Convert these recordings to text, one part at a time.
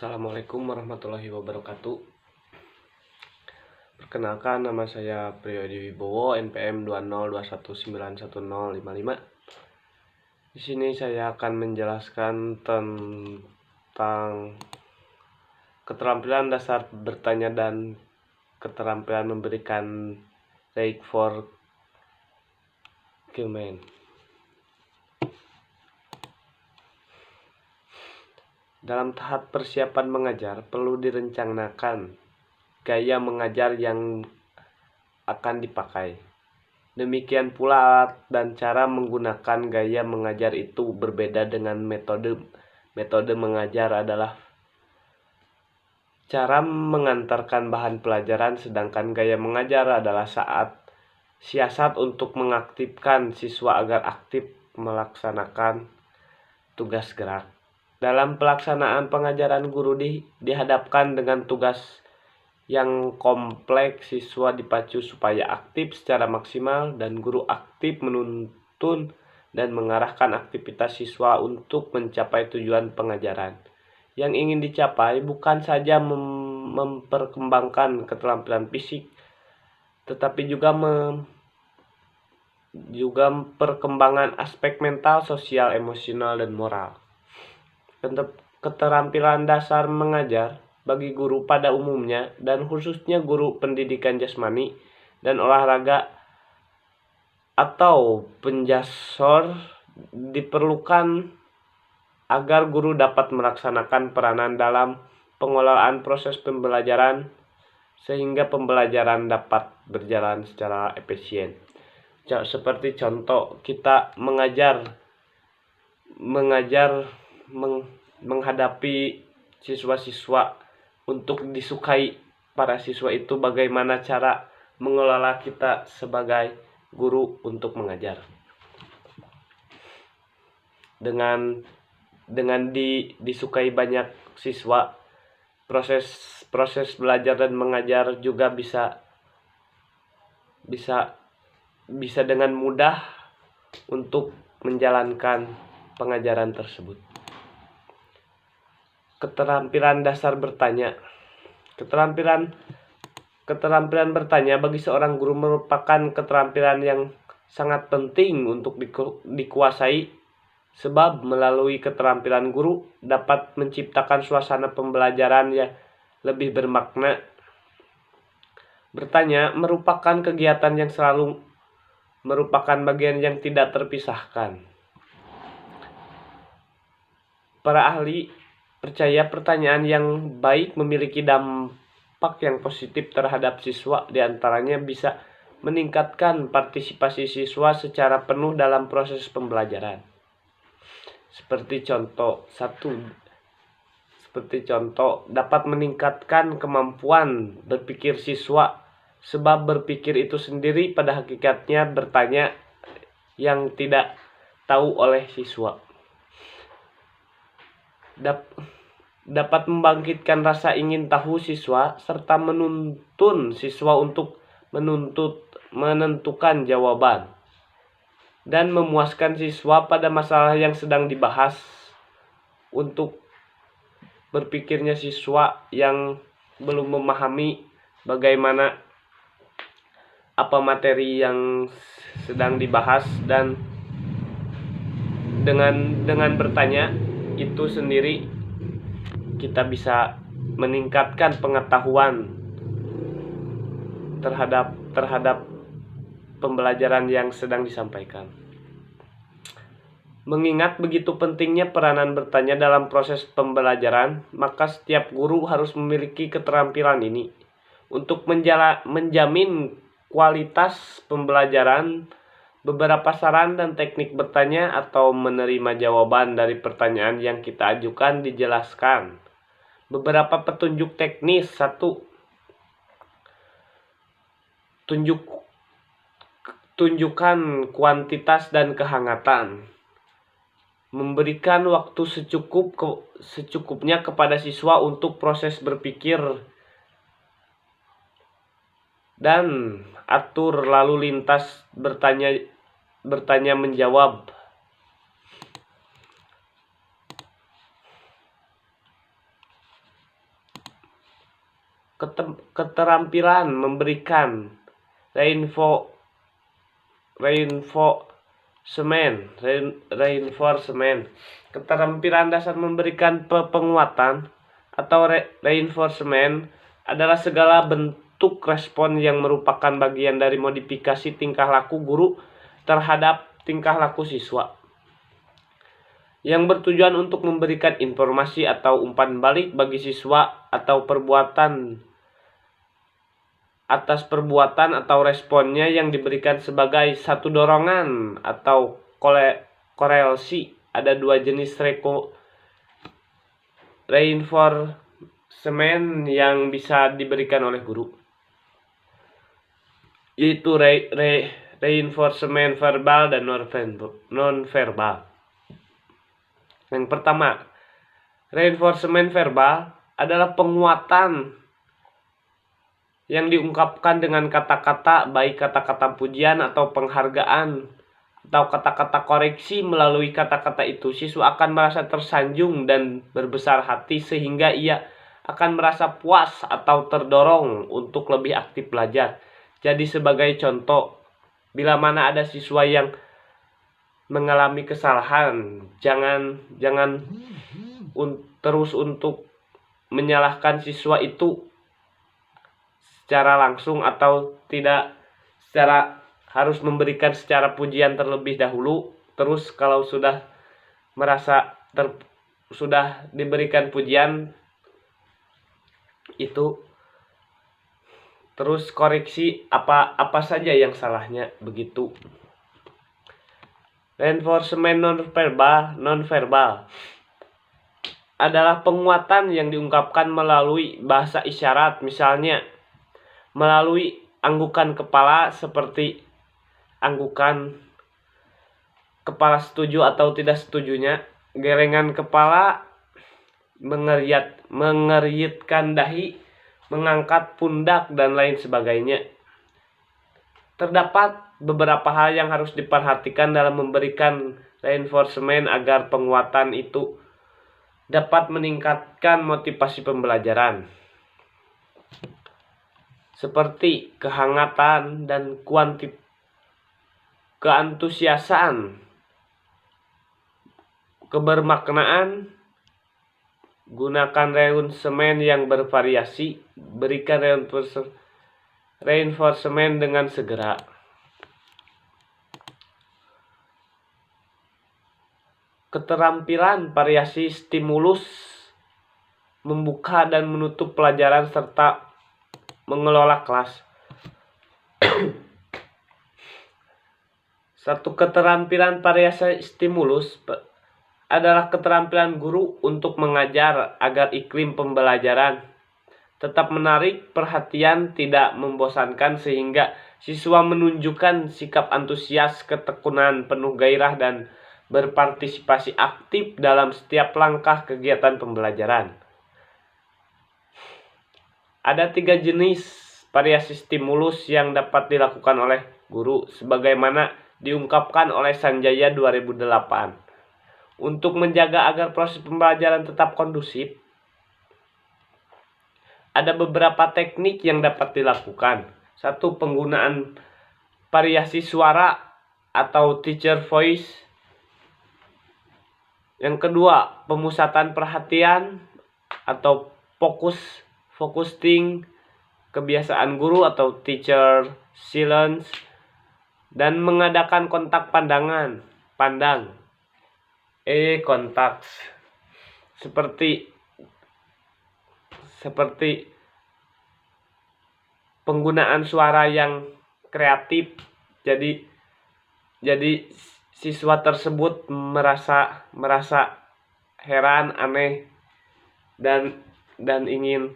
Assalamualaikum warahmatullahi wabarakatuh. Perkenalkan, nama saya Priyodi Wibowo, NPM 202191055. Di sini saya akan menjelaskan tentang keterampilan dasar bertanya dan keterampilan memberikan Rate for Comment. Dalam tahap persiapan mengajar, perlu direncanakan gaya mengajar yang akan dipakai. Demikian pula alat dan cara menggunakan gaya mengajar itu berbeda dengan metode mengajar adalah cara mengantarkan bahan pelajaran, sedangkan gaya mengajar adalah siasat untuk mengaktifkan siswa agar aktif melaksanakan tugas gerak. Dalam pelaksanaan pengajaran, guru dihadapkan dengan tugas yang kompleks. Siswa dipacu supaya aktif secara maksimal, dan guru aktif menuntun dan mengarahkan aktivitas siswa untuk mencapai tujuan pengajaran. Yang ingin dicapai bukan saja memperkembangkan keterampilan fisik, tetapi juga perkembangan aspek mental, sosial, emosional, dan moral. Keterampilan dasar mengajar bagi guru pada umumnya, dan khususnya guru pendidikan jasmani dan olahraga atau penjasor, diperlukan agar guru dapat melaksanakan peranan dalam pengelolaan proses pembelajaran sehingga pembelajaran dapat berjalan secara efisien. Seperti contoh, kita menghadapi siswa-siswa untuk disukai para siswa itu, bagaimana cara mengelola kita sebagai guru untuk mengajar. Dengan disukai banyak siswa, proses belajar dan mengajar juga bisa dengan mudah untuk menjalankan pengajaran tersebut. Keterampilan dasar bertanya. Keterampilan bertanya bagi seorang guru merupakan keterampilan yang sangat penting untuk dikuasai, sebab melalui keterampilan guru dapat menciptakan suasana pembelajaran yang lebih bermakna. Bertanya merupakan kegiatan yang selalu merupakan bagian yang tidak terpisahkan. Para ahli percaya pertanyaan yang baik memiliki dampak yang positif terhadap siswa, diantaranya bisa meningkatkan partisipasi siswa secara penuh dalam proses pembelajaran. Seperti contoh, dapat meningkatkan kemampuan berpikir siswa, sebab berpikir itu sendiri pada hakikatnya bertanya yang tidak tahu oleh siswa. Dapat membangkitkan rasa ingin tahu siswa serta menuntun siswa untuk menentukan jawaban, dan memuaskan siswa pada masalah yang sedang dibahas. Untuk berpikirnya siswa yang belum memahami bagaimana apa materi yang sedang dibahas, dan dengan bertanya itu sendiri kita bisa meningkatkan pengetahuan terhadap pembelajaran yang sedang disampaikan. Mengingat begitu pentingnya peranan bertanya dalam proses pembelajaran, maka setiap guru harus memiliki keterampilan ini untuk menjamin kualitas pembelajaran. Beberapa saran dan teknik bertanya atau menerima jawaban dari pertanyaan yang kita ajukan dijelaskan. Beberapa petunjuk teknis. 1. Tunjukkan kuantitas dan kehangatan. Memberikan waktu secukupnya kepada siswa untuk proses berpikir, dan atur lalu lintas bertanya menjawab. keterampilan memberikan reinforcement. Keterampilan dasar memberikan penguatan atau reinforcement adalah segala bentuk respon yang merupakan bagian dari modifikasi tingkah laku guru terhadap tingkah laku siswa, yang bertujuan untuk memberikan informasi atau umpan balik bagi siswa atau atas perbuatan atau responnya yang diberikan sebagai satu dorongan atau korelasi. Ada dua jenis reinforcement yang bisa diberikan oleh guru, yaitu reinforcement verbal dan non-verbal. Yang pertama, reinforcement verbal adalah penguatan yang diungkapkan dengan kata-kata, baik kata-kata pujian atau penghargaan atau kata-kata koreksi. Melalui kata-kata itu, siswa akan merasa tersanjung dan berbesar hati sehingga ia akan merasa puas atau terdorong untuk lebih aktif belajar. Jadi sebagai contoh, bila mana ada siswa yang mengalami kesalahan, jangan terus untuk menyalahkan siswa itu secara langsung atau tidak secara harus memberikan secara pujian terlebih dahulu. Terus kalau sudah merasa sudah diberikan pujian itu, terus koreksi apa saja yang salahnya, begitu. Reinforcement non-verbal adalah penguatan yang diungkapkan melalui bahasa isyarat, misalnya melalui anggukan kepala seperti anggukan kepala setuju atau tidak setujunya, gerengan kepala, mengeritkan dahi, mengangkat pundak, dan lain sebagainya. Terdapat beberapa hal yang harus diperhatikan dalam memberikan reinforcement agar penguatan itu dapat meningkatkan motivasi pembelajaran, seperti kehangatan dan keantusiasan, kebermaknaan. Gunakan reinforcement yang bervariasi, berikan reinforcement dengan segera. Keterampilan variasi stimulus, membuka dan menutup pelajaran serta mengelola kelas. Satu keterampilan variasi stimulus adalah keterampilan guru untuk mengajar agar iklim pembelajaran tetap menarik perhatian, tidak membosankan, sehingga siswa menunjukkan sikap antusias, ketekunan, penuh gairah, dan berpartisipasi aktif dalam setiap langkah kegiatan pembelajaran. Ada 3 jenis variasi stimulus yang dapat dilakukan oleh guru, sebagaimana diungkapkan oleh Sanjaya 2008. Untuk menjaga agar proses pembelajaran tetap kondusif, ada beberapa teknik yang dapat dilakukan. 1. Penggunaan variasi suara atau teacher voice. Yang kedua, pemusatan perhatian atau focusing, kebiasaan guru atau teacher silence, dan mengadakan kontak pandang, kontak, seperti penggunaan suara yang kreatif. Jadi siswa tersebut merasa heran, aneh, dan ingin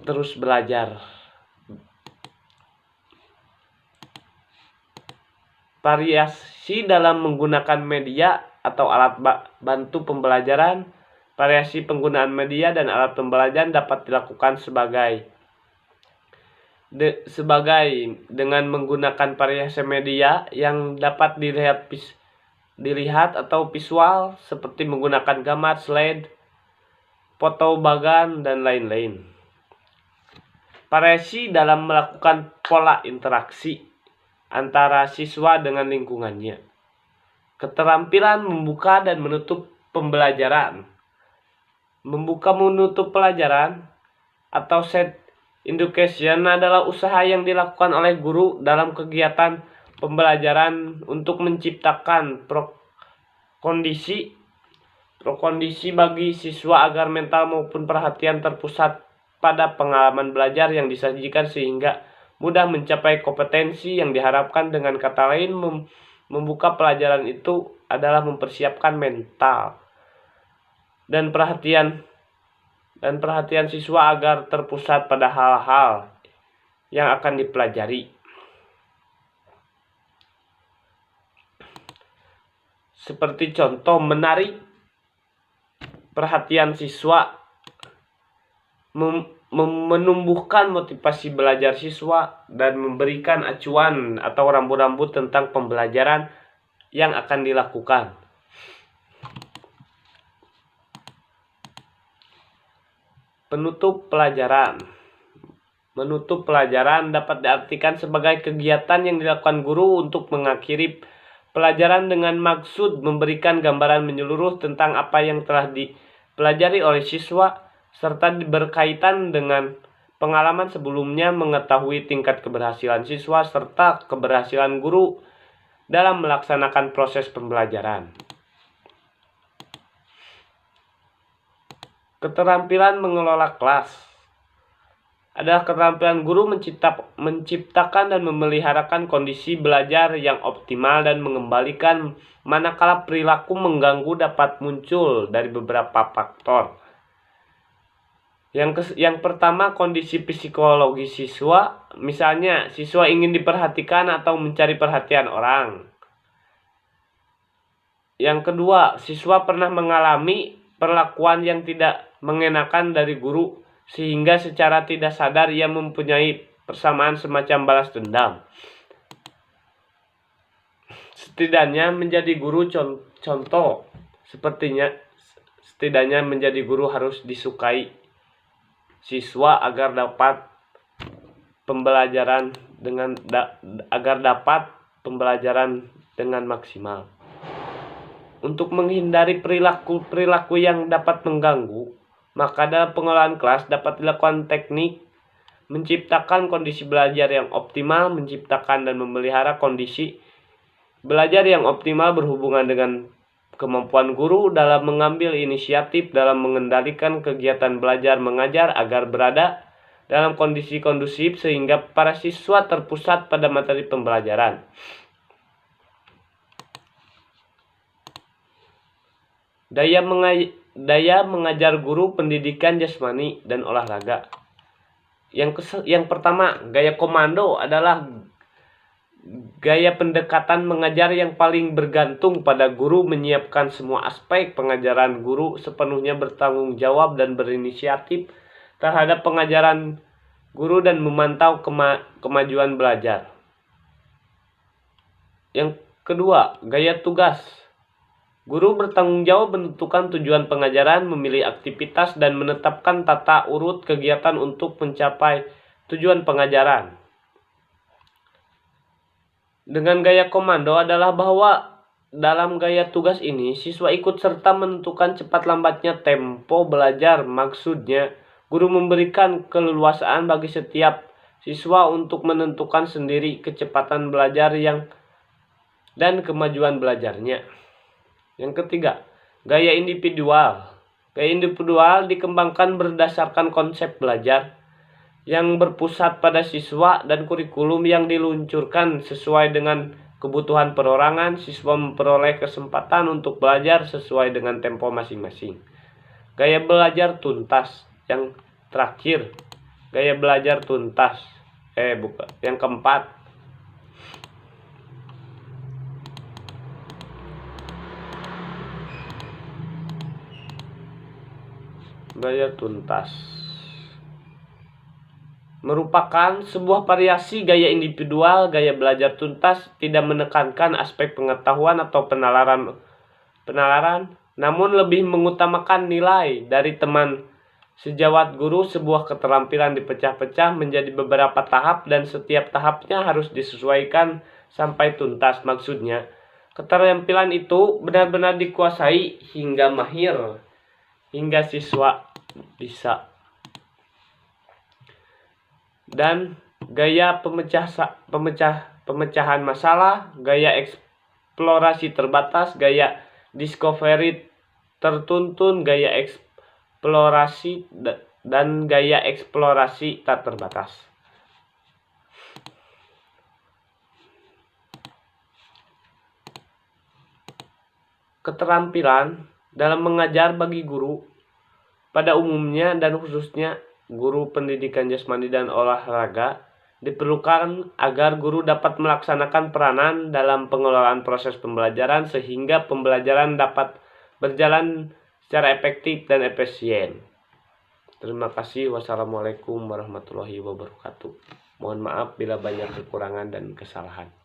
terus belajar. Variasi dalam menggunakan media atau alat bantu pembelajaran. Variasi penggunaan media dan alat pembelajaran dapat dilakukan sebagai dengan menggunakan variasi media yang dapat dilihat atau visual, seperti menggunakan gambar, slide, foto bagan, dan lain-lain. variasi dalam melakukan pola interaksi antara siswa dengan lingkungannya, keterampilan membuka dan menutup pembelajaran. Membuka menutup pelajaran atau set education adalah usaha yang dilakukan oleh guru dalam kegiatan pembelajaran untuk menciptakan kondisi bagi siswa agar mental maupun perhatian terpusat pada pengalaman belajar yang disajikan sehingga mudah mencapai kompetensi yang diharapkan. Dengan kata lain, membuka pelajaran itu adalah mempersiapkan mental dan perhatian siswa agar terpusat pada hal-hal yang akan dipelajari. Seperti contoh, menarik perhatian siswa, menumbuhkan motivasi belajar siswa, dan memberikan acuan atau rambu-rambu tentang pembelajaran yang akan dilakukan. Penutup pelajaran. Menutup pelajaran dapat diartikan sebagai kegiatan yang dilakukan guru untuk mengakhiri pelajaran dengan maksud memberikan gambaran menyeluruh tentang apa yang telah dipelajari oleh siswa, serta berkaitan dengan pengalaman sebelumnya, mengetahui tingkat keberhasilan siswa, serta keberhasilan guru dalam melaksanakan proses pembelajaran. Keterampilan mengelola kelas adalah keterampilan guru menciptakan dan memeliharakan kondisi belajar yang optimal dan mengembalikan manakala perilaku mengganggu dapat muncul dari beberapa faktor. Yang pertama, kondisi psikologi siswa. Misalnya, siswa ingin diperhatikan atau mencari perhatian orang. Yang kedua, siswa pernah mengalami perlakuan yang tidak mengenakan dari guru, sehingga secara tidak sadar ia mempunyai persamaan semacam balas dendam. Setidaknya menjadi guru contoh, setidaknya menjadi guru harus disukai siswa agar dapat pembelajaran dengan maksimal. Untuk menghindari perilaku yang dapat mengganggu, maka dalam pengelolaan kelas dapat dilakukan teknik menciptakan kondisi belajar yang optimal. Menciptakan dan memelihara kondisi belajar yang optimal berhubungan dengan kemampuan guru dalam mengambil inisiatif dalam mengendalikan kegiatan belajar mengajar agar berada dalam kondisi kondusif sehingga para siswa terpusat pada materi pembelajaran. Daya mengajar guru pendidikan jasmani dan olahraga. Yang pertama, gaya komando adalah gaya pendekatan mengajar yang paling bergantung pada guru, menyiapkan semua aspek pengajaran. Guru sepenuhnya bertanggung jawab dan berinisiatif terhadap pengajaran guru dan memantau kemajuan belajar. Yang kedua, gaya tugas. Guru bertanggung jawab menentukan tujuan pengajaran, memilih aktivitas, dan menetapkan tata urut kegiatan untuk mencapai tujuan pengajaran. Dengan gaya komando adalah bahwa dalam gaya tugas ini, siswa ikut serta menentukan cepat lambatnya tempo belajar. Maksudnya, guru memberikan keleluasaan bagi setiap siswa untuk menentukan sendiri kecepatan belajar dan kemajuan belajarnya. Yang ketiga, gaya individual. Gaya individual dikembangkan berdasarkan konsep belajar yang berpusat pada siswa dan kurikulum yang diluncurkan sesuai dengan kebutuhan perorangan. Siswa memperoleh kesempatan untuk belajar sesuai dengan tempo masing-masing. Gaya belajar tuntas. Yang terakhir, gaya belajar tuntas. Yang keempat, gaya tuntas merupakan sebuah variasi gaya individual. Gaya belajar tuntas tidak menekankan aspek pengetahuan atau penalaran, namun lebih mengutamakan nilai dari teman Sejawat guru, sebuah keterampilan dipecah-pecah menjadi beberapa tahap dan setiap tahapnya harus disesuaikan sampai tuntas. Maksudnya, keterampilan itu benar-benar dikuasai hingga mahir, hingga siswa bisa. Dan gaya pemecahan masalah, gaya eksplorasi terbatas, gaya discovery tertuntun, gaya eksplorasi dan gaya eksplorasi tak terbatas. Keterampilan dalam mengajar bagi guru pada umumnya dan khususnya guru pendidikan jasmani dan olahraga diperlukan agar guru dapat melaksanakan peranan dalam pengelolaan proses pembelajaran sehingga pembelajaran dapat berjalan secara efektif dan efisien. Terima kasih. Wassalamualaikum warahmatullahi wabarakatuh. Mohon maaf bila banyak kekurangan dan kesalahan.